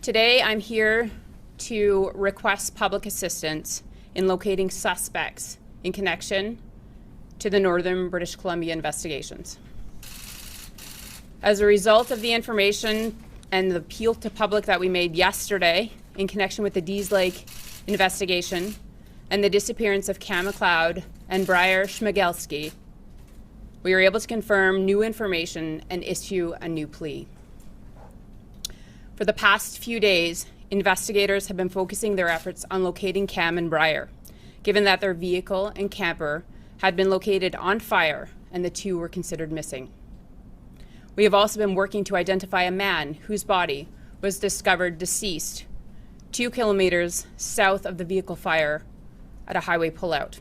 Today, I'm here to request public assistance in locating suspects in connection to the Northern British Columbia investigations. As a result of the information and the appeal to public that we made yesterday in connection with the Deese Lake investigation and the disappearance of Kam McLeod and Bryer Schmegelsky, we were able to confirm new information and issue a new plea. For the past few days, investigators have been focusing their efforts on locating Kam and Bryer, given that their vehicle and camper had been located on fire and the two were considered missing. We have also been working to identify a man whose body was discovered deceased 2 kilometers south of the vehicle fire at a highway pullout.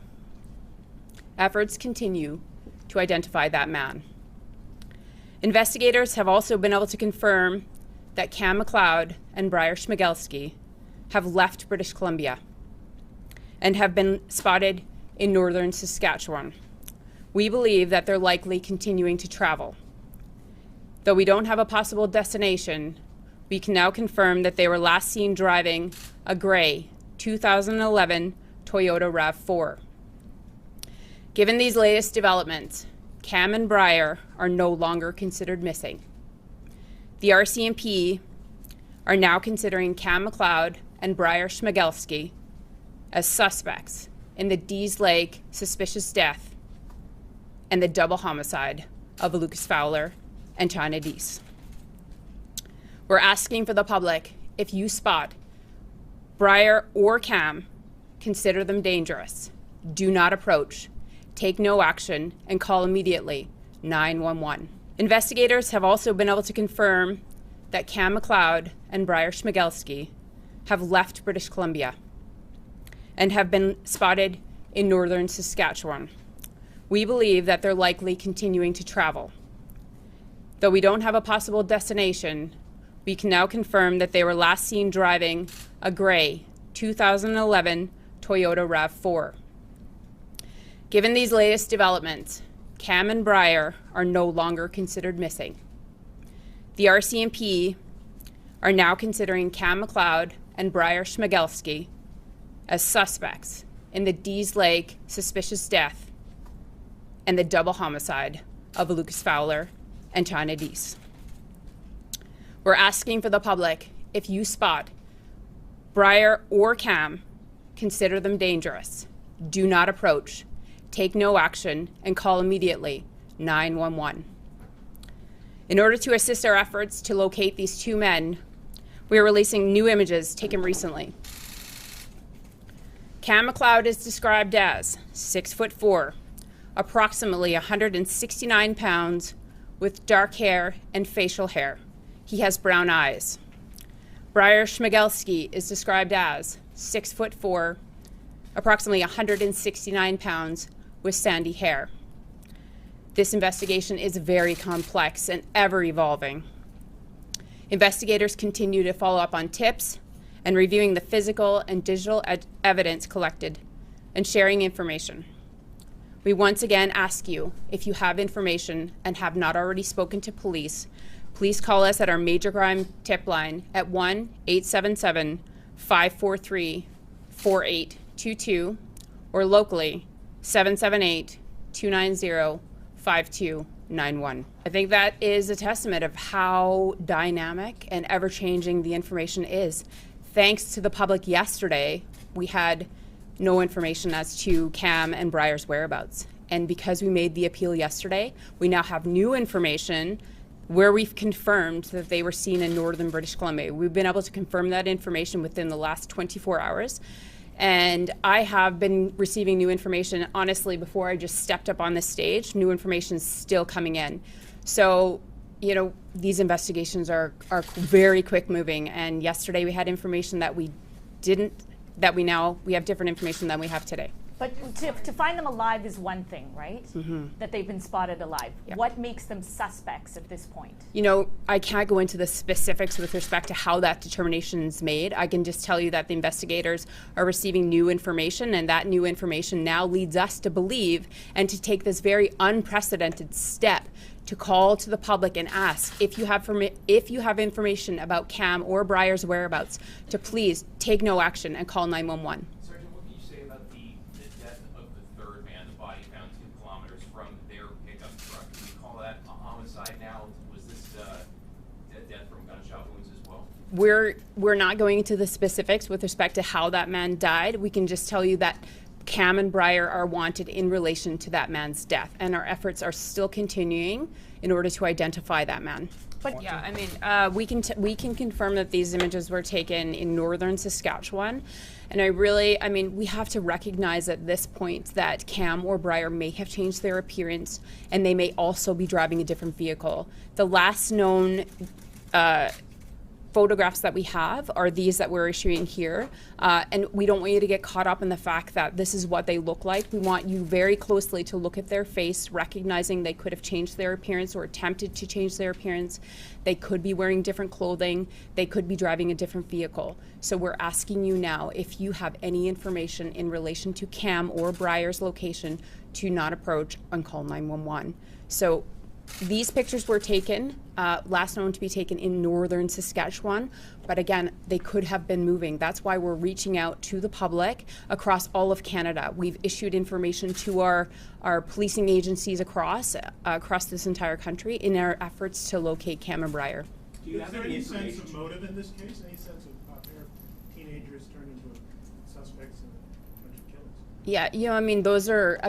Efforts continue to identify that man. Investigators have also been able to confirm that Kam McLeod and Bryer Schmegelsky have left British Columbia and have been spotted in northern Saskatchewan. We believe that they're likely continuing to travel. Though we don't have a possible destination, we can now confirm that they were last seen driving a gray 2011 Toyota RAV4. Given these latest developments, Kam and Bryer are no longer considered missing. The RCMP are now considering Kam McLeod and Bryer Schmegelsky as suspects in the Deese Lake suspicious death and the double homicide of Lucas Fowler and Chynna Deese. We're asking for the public, if you spot Bryer or Kam, consider them dangerous. Do not approach, take no action, and call immediately 911. Investigators have also been able to confirm that Kam McLeod and Bryer Schmegelsky have left British Columbia and have been spotted in northern Saskatchewan. We believe that they're likely continuing to travel. Though we don't have a possible destination, we can now confirm that they were last seen driving a gray 2011 Toyota RAV4. Given these latest developments, Kam and Bryer are no longer considered missing. The RCMP are now considering Kam McLeod and Bryer Schmegelsky as suspects in the Deese Lake suspicious death and the double homicide of Lucas Fowler and Chynna Deese. We're asking for the public, if you spot Bryer or Kam, consider them dangerous. Do not approach, take no action, and call immediately 911. In order to assist our efforts to locate these two men, we are releasing new images taken recently. Kam McLeod is described as 6'4", approximately 169 pounds, with dark hair and facial hair. He has brown eyes. Bryer Schmegelsky is described as 6'4", approximately 169 pounds, with sandy hair. This investigation is very complex and ever evolving. Investigators continue to follow up on tips and reviewing the physical and digital evidence collected and sharing information. We once again ask you, if you have information and have not already spoken to police, please call us at our major crime tip line at 1-877-543-4822 or locally 778-290-5291. I think that is a testament of how dynamic and ever-changing the information is. Thanks to the public yesterday, we had no information as to Kam and Bryer's whereabouts. And because we made the appeal yesterday, we now have new information where we've confirmed that they were seen in northern British Columbia. We've been able to confirm that information within the last 24 hours. And I have been receiving new information, honestly, before I just stepped up on this stage. New information is still coming in. So, you know, these investigations are very quick moving. And yesterday we had information that we have different information than we have today. But to find them alive is one thing, right? Mm-hmm. That they've been spotted alive. Yep. What makes them suspects at this point? You know, I can't go into the specifics with respect to how that determination is made. I can just tell you that the investigators are receiving new information, and that new information now leads us to believe and to take this very unprecedented step to call to the public and ask if you have information about Kam or Bryer's whereabouts, to please take no action and call 911. Sergeant, what can you say about the death of the third man, the body found 2 kilometers from their pickup truck? Can we call that a homicide now? Was this death from gunshot wounds as well? We're not going into the specifics with respect to how that man died. We can just tell you that Kam and Bryer are wanted in relation to that man's death, and our efforts are still continuing in order to identify that man. But yeah, I mean, we can confirm that these images were taken in northern Saskatchewan, and I mean, we have to recognize at this point that Kam or Bryer may have changed their appearance, and they may also be driving a different vehicle. The last known photographs that we have are these that we're issuing here, and we don't want you to get caught up in the fact that this is what they look like. We want you very closely to look at their face, recognizing they could have changed their appearance or attempted to change their appearance. They could be wearing different clothing. They could be driving a different vehicle. So we're asking you now, if you have any information in relation to Kam or Bryer's location, to not approach and call 911. So these pictures were taken, last known to be taken in northern Saskatchewan, but again, they could have been moving. That's why we're reaching out to the public across all of Canada. We've issued information to our policing agencies across this entire country in our efforts to locate Kam and Bryer. Do you have any sense of motive in this case? Any sense of how teenagers turned into suspects in a bunch of killings? Yeah, you know, I mean, those are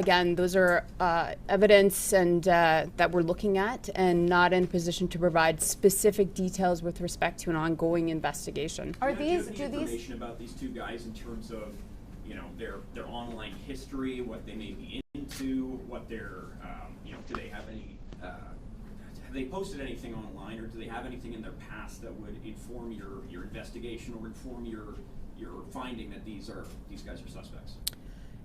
evidence and that we're looking at, and not in a position to provide specific details with respect to an ongoing investigation. Are do you these, have do any these, information about these two guys in terms of, you know, their online history, what they may be into, what their, you know, do they have any, have they posted anything online, or do they have anything in their past that would inform your investigation or inform your finding that these guys are suspects?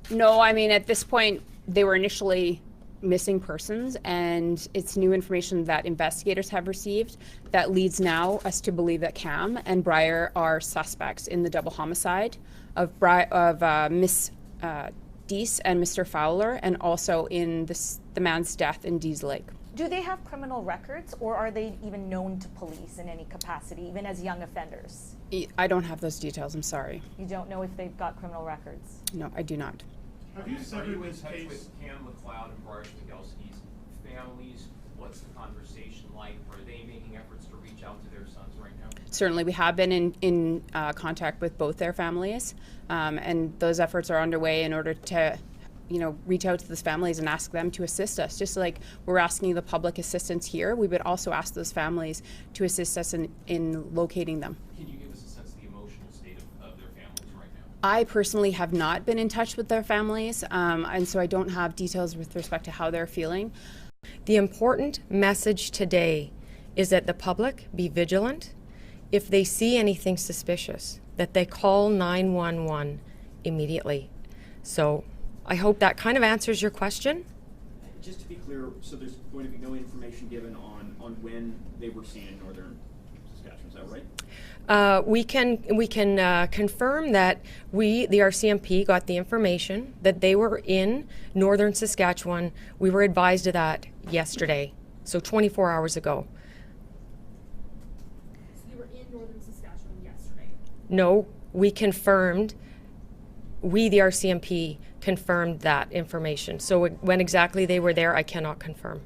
No, I mean, at this point, they were initially missing persons, and it's new information that investigators have received that leads now us to believe that Kam and Bryer are suspects in the double homicide of Miss Deese and Mr. Fowler, and also in the man's death in Deese Lake. do they have criminal records, or are they even known to police in any capacity, even as young offenders? I don't have those details, I'm sorry. You don't know if they've got criminal records? No, I do not. Have you Are severed you in this touch case? with Kam McLeod and Bryer Schmegelsky's families? What's the conversation like? Are they making efforts to reach out to their sons right now? Certainly, we have been in contact with both their families, and those efforts are underway in order to, reach out to those families and ask them to assist us. Just like we're asking the public assistance here, we would also ask those families to assist us in locating them. Can you give us a sense of the emotional state of their families right now? I personally have not been in touch with their families, and so I don't have details with respect to how they're feeling. The important message today is that the public be vigilant. If they see anything suspicious, that they call 911 immediately. So I hope that kind of answers your question. Just to be clear, so there's going to be no information given on when they were seen in northern Saskatchewan, is that right? We can confirm that the RCMP, got the information that they were in northern Saskatchewan. We were advised of that yesterday, so 24 hours ago. So they were in northern Saskatchewan yesterday? No, we confirmed, the RCMP, confirmed that information. So when exactly they were there, I cannot confirm.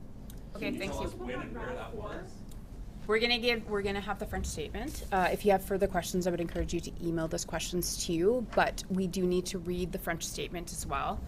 Okay, thank you. When and where that was? We're gonna have the French statement. If you have further questions, I would encourage you to email those questions to you, but we do need to read the French statement as well.